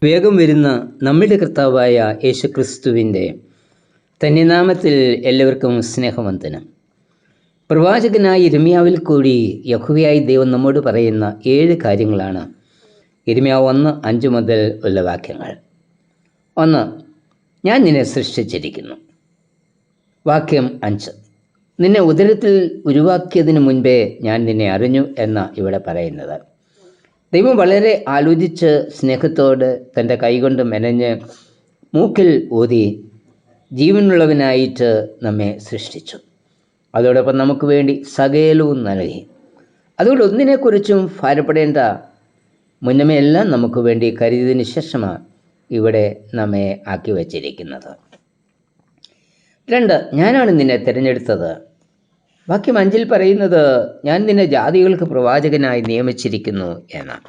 വേഗം വരുന്ന നമ്മുടെ കർത്താവായ യേശുക്രിസ്തുവിൻ്റെ നാമത്തിൽ എല്ലാവർക്കും സ്നേഹവന്ദനം. പ്രവാചകനായ യിരെമ്യാവിൽ കൂടി യഹോവയായ ദൈവം നമ്മോട് പറയുന്ന 7 കാര്യങ്ങളാണ് യിരെമ്യാവ് 1:5 മുതൽ ഉള്ള വാക്യങ്ങൾ. 1. ഞാൻ നിന്നെ സൃഷ്ടിച്ചിരിക്കുന്നു. വാക്യം 5. നിന്നെ ഉദരത്തിൽ ഉരുവാക്കിയതിനു മുൻപേ ഞാൻ നിന്നെ അറിഞ്ഞു എന്ന ഇവിടെ പറയുന്നത്. ദൈവം വളരെ ആലോചിച്ച് സ്നേഹത്തോട് തൻ്റെ കൈകൊണ്ട് മെനഞ്ഞ് മൂക്കിൽ ഊതി ജീവനുള്ളവനായിട്ട് നമ്മെ സൃഷ്ടിച്ചു. അതോടൊപ്പം നമുക്ക് വേണ്ടി സകലവും നൽകി. അതുകൊണ്ട് ഒന്നിനെക്കുറിച്ചും ഭാരപ്പെടേണ്ട, മുന്നമേ എല്ലാം നമുക്ക് വേണ്ടി കരുതിയതിന് ശേഷമാണ് ഇവിടെ നമ്മെ ആക്കി വച്ചിരിക്കുന്നത്. 2. ഞാനാണ് നിന്നെ തിരഞ്ഞെടുത്തത്. വാക്യം 5 പറയുന്നത്, ഞാൻ നിന്നെ ജാതികൾക്ക് പ്രവാചകനായി നിയമിച്ചിരിക്കുന്നു എന്നാണ്.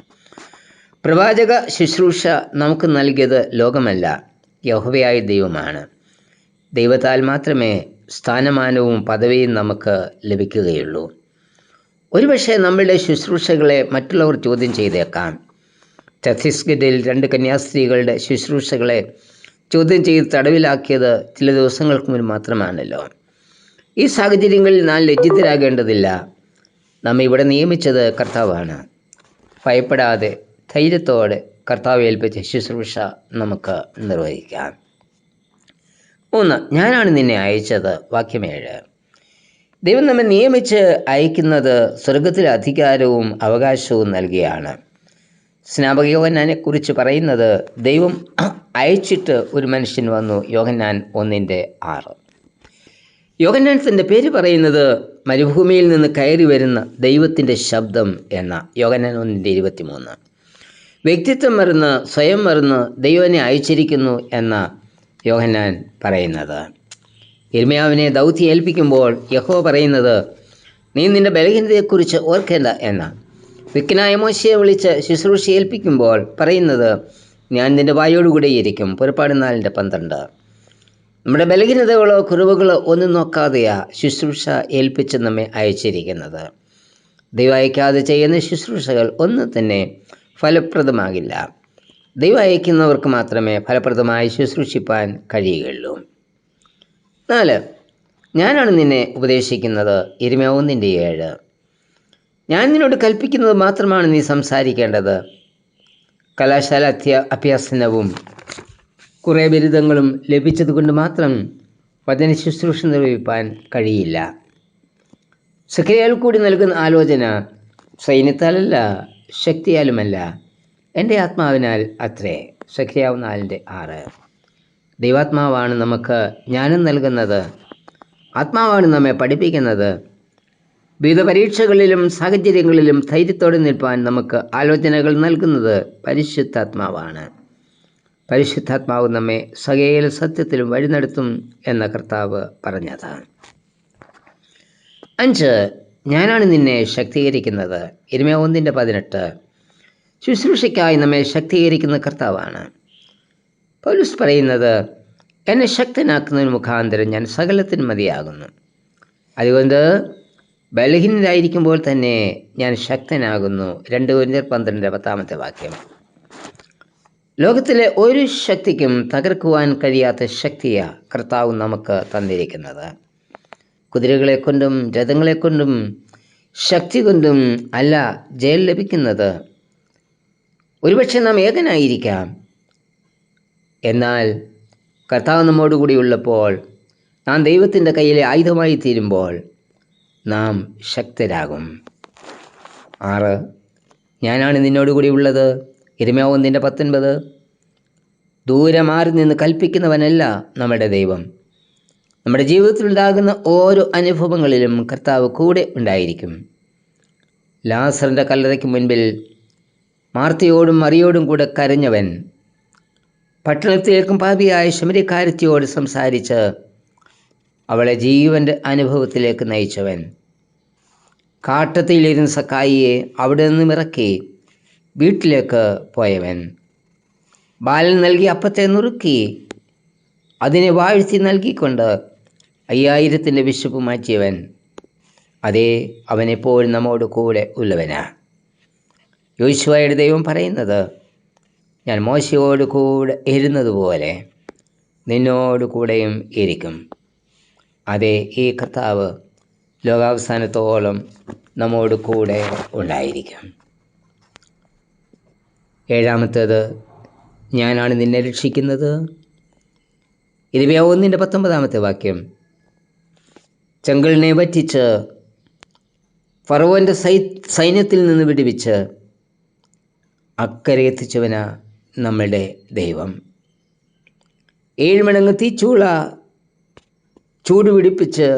പ്രവാചക ശുശ്രൂഷ നമുക്ക് നൽകിയത് ലോകമല്ല, യഹോവയായ ദൈവമാണ്. ദൈവത്താൽ മാത്രമേ സ്ഥാനമാനവും പദവിയും നമുക്ക് ലഭിക്കുകയുള്ളൂ. ഒരുപക്ഷെ നമ്മളുടെ ശുശ്രൂഷകളെ മറ്റുള്ളവർ ചോദ്യം ചെയ്തേക്കാം. ഛത്തീസ്ഗഡിൽ 2 കന്യാസ്ത്രീകളുടെ ശുശ്രൂഷകളെ ചോദ്യം ചെയ്ത് തടവിലാക്കിയത് ചില ദിവസങ്ങൾക്ക് മുൻപ് മാത്രമാണല്ലോ. ഈ സാഹചര്യങ്ങളിൽ നാം ലജ്ജിതരാകേണ്ടതില്ല. നമ്മെ ഇവിടെ നിയമിച്ചത് കർത്താവാണ്. ഭയപ്പെടാതെ ധൈര്യത്തോടെ കർത്താവ് ഏൽപ്പിച്ച ശുശ്രൂഷ നമുക്ക് നിർവഹിക്കാം. 3. ഞാനാണ് നിന്നെ അയച്ചത്. വാക്യം 7. ദൈവം നമ്മെ നിയമിച്ച് അയക്കുന്നത് സ്വർഗത്തിലെ അധികാരവും അവകാശവും നൽകിയാണ്. സ്നാപക യോഹന്നാനെക്കുറിച്ച് പറയുന്നത്, ദൈവം അയച്ചിട്ട് ഒരു മനുഷ്യൻ വന്നു. യോഹന്നാൻ 1:6. യോഹന്നാൻ തൻ്റെ പേര് പറയുന്നത് മരുഭൂമിയിൽ നിന്ന് കയറി വരുന്ന ദൈവത്തിൻ്റെ ശബ്ദം എന്ന. യോഹന്നാൻ 1:23. വ്യക്തിത്വം മറന്ന് സ്വയം മറന്ന് ദൈവനെ അയച്ചിരിക്കുന്നു എന്ന യോഹന്നാൻ പറയുന്നത്. യിരെമ്യാവിനെ ദൗത്യം ഏൽപ്പിക്കുമ്പോൾ യഹോവ പറയുന്നത്, നീ നിൻ്റെ ബലഹീനതയെക്കുറിച്ച് ഓർക്കേണ്ട എന്ന. വിക്കനായ മോശയെ വിളിച്ച് ശുശ്രൂഷ ഏൽപ്പിക്കുമ്പോൾ പറയുന്നത്, ഞാൻ നിൻ്റെ വായോടുകൂടെ ഇരിക്കും. പുറപ്പാട് 4:12. നമ്മുടെ ബലഹീനതകളോ കുറവുകളോ ഒന്നും നോക്കാതെയാ ശുശ്രൂഷ ഏൽപ്പിച്ച് നമ്മെ അയച്ചിരിക്കുന്നത്. ദൈവം അയക്കാതെ ചെയ്യുന്ന ശുശ്രൂഷകൾ ഒന്നും തന്നെ ഫലപ്രദമാകില്ല. ദൈവം അയക്കുന്നവർക്ക് മാത്രമേ ഫലപ്രദമായി ശുശ്രൂഷിപ്പാൻ കഴിയുകയുള്ളൂ. 4. ഞാനാണ് നിന്നെ ഉപദേശിക്കുന്നത്. യിരെമ്യാവ് 1:7. ഞാൻ നിന്നോട് കൽപ്പിക്കുന്നത് മാത്രമാണ് നീ സംസാരിക്കേണ്ടത്. കലാശാല അഭ്യസനവും കുറേ ബിരുദങ്ങളും ലഭിച്ചതുകൊണ്ട് മാത്രം വചന ശുശ്രൂഷ നിർവഹിപ്പാൻ കഴിയില്ല. സഖറിയായിൽ കൂടി നൽകുന്ന ആലോചന, സൈന്യത്താലല്ല ശക്തിയാലുമല്ല, എൻ്റെ ആത്മാവിനാൽ അത്രേ. സഖറിയാവ് 4:6. ദൈവാത്മാവാണ് നമുക്ക് ജ്ഞാനം നൽകുന്നത്. ആത്മാവാണ് നമ്മെ പഠിപ്പിക്കുന്നത്. വിവിധ പരീക്ഷകളിലും സാഹചര്യങ്ങളിലും ധൈര്യത്തോടെ നിൽപ്പാൻ നമുക്ക് ആലോചനകൾ നൽകുന്നത് പരിശുദ്ധാത്മാവാണ്. പരിശുദ്ധാത്മാവ് നമ്മെ സകല സത്യത്തിലും വഴി നടത്തും എന്ന കർത്താവ് പറഞ്ഞത്. 5. ഞാനാണ് നിന്നെ ശക്തീകരിക്കുന്നത്. യിരെമ്യാവ് 1:18. ശുശ്രൂഷയ്ക്കായി നമ്മെ ശക്തീകരിക്കുന്ന കർത്താവാണ്. പൗലോസ് പറയുന്നത്, എന്നെ ശക്തനാക്കുന്നതിന് മുഖാന്തരം ഞാൻ സകലത്തിനും മതിയാകുന്നു. അതുകൊണ്ട് ബലഹീനരായിരിക്കുമ്പോൾ തന്നെ ഞാൻ ശക്തനാകുന്നു. 2 കൊരിന്ത്യർ 12:10. ലോകത്തിലെ ഒരു ശക്തിക്കും തകർക്കുവാൻ കഴിയാത്ത ശക്തിയാ കർത്താവ് നമുക്ക് തന്നിരിക്കുന്നത്. കുതിരകളെ കൊണ്ടും രഥങ്ങളെ കൊണ്ടും ശക്തി കൊണ്ടും അല്ല ജയം ലഭിക്കുന്നത്. ഒരുപക്ഷെ നാം ഏകനായിരിക്കാം, എന്നാൽ കർത്താവ് നമ്മോടുകൂടി ഉള്ളപ്പോൾ, നാം ദൈവത്തിൻ്റെ കയ്യിലെ ആയുധമായി തീരുമ്പോൾ നാം ശക്തരാകും. 6. ഞാനാണ് നിന്നോടുകൂടി ഉള്ളത്. യിരെമ്യാവ് 1:19. ദൂരെ മാറി നിന്ന് കൽപ്പിക്കുന്നവനല്ല നമ്മുടെ ദൈവം. നമ്മുടെ ജീവിതത്തിലുണ്ടാകുന്ന ഓരോ അനുഭവങ്ങളിലും കർത്താവ് കൂടെ ഉണ്ടായിരിക്കും. ലാസറിൻ്റെ കല്ലറയ്ക്ക് മുൻപിൽ മാർത്തയോടും മറിയോടും കൂടെ കരഞ്ഞവൻ, പട്ടണത്തിലേക്കും പാപിയായ ശമര്യക്കാരത്തിയോട് സംസാരിച്ച് അവളെ ജീവൻ്റെ അനുഭവത്തിലേക്ക് നയിച്ചവൻ, കാട്ടത്തിലിരുന്ന സക്കായിയെ അവിടെ നിന്നും ഇറക്കി വീട്ടിലേക്ക് പോയവൻ, ബാലൻ നൽകി അപ്പത്തെ നുറുക്കി അതിനെ വാഴ്ത്തി നൽകിക്കൊണ്ട് 5000 വിശപ്പ് മാറ്റിയവൻ, അതേ അവനെപ്പോഴും നമ്മോട് കൂടെ ഉള്ളവനാ. യോശുവയുടെ ദൈവം പറയുന്നത്, ഞാൻ മോശയോട് കൂടെ ഇരുന്നതുപോലെ നിന്നോട് കൂടെയും ഇരിക്കും. അതെ, ഈ കർത്താവ് ലോകാവസാനത്തോളം നമ്മോട് കൂടെ ഉണ്ടായിരിക്കും. ഏഴാമത്തേത്, ഞാനാണ് നിന്നെ രക്ഷിക്കുന്നത്. ഇരമ്യാ 1:19 വാക്യം. ചെങ്കലിനെ വറ്റിച്ച് ഫറവോൻ്റെ സൈന്യത്തിൽ നിന്ന് വിടുവിച്ച് അക്കരെ എത്തിച്ചവനാ നമ്മളുടെ ദൈവം. 7 മടങ്ങ് തീച്ചൂള ചൂടുപിടിപ്പിച്ച്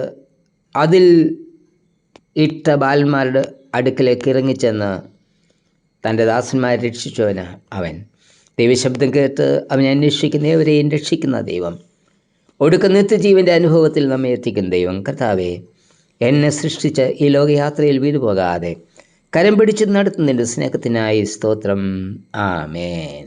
അതിൽ ഇട്ട ബാലന്മാരുടെ അടുക്കലേക്ക് ഇറങ്ങിച്ചെന്ന് തൻ്റെ ദാസന്മാരെ രക്ഷിച്ചവന് അവൻ. ദൈവശബ്ദം കേട്ട് അവനെ അന്വേഷിക്കുന്നവരെയും രക്ഷിക്കുന്ന ദൈവം. ഒടുക്ക നിത്യജീവൻ്റെ അനുഭവത്തിൽ നമ്മെ എത്തിക്കുന്ന ദൈവം. കർത്താവേ, എന്നെ സൃഷ്ടിച്ച് ഈ ലോകയാത്രയിൽ വീടുപോകാതെ കരം പിടിച്ച് നടത്തുന്നതിൻ്റെ സ്നേഹത്തിനായി സ്തോത്രം. ആമേൻ.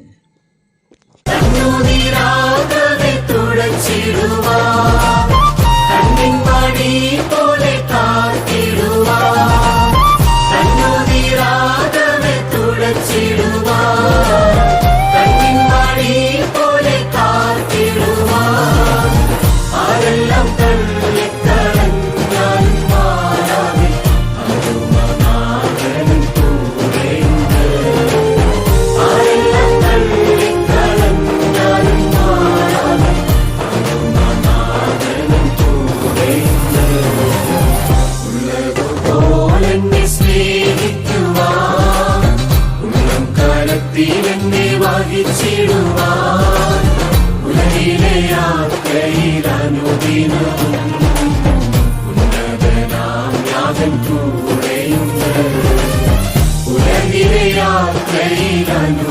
ഉലകിലെ യാത്രയിലനുദിനവും ഉന്നതനാം യാതൻ കൂടെയുണ്ട്. ഉലകിലെ യാത്രയിലനു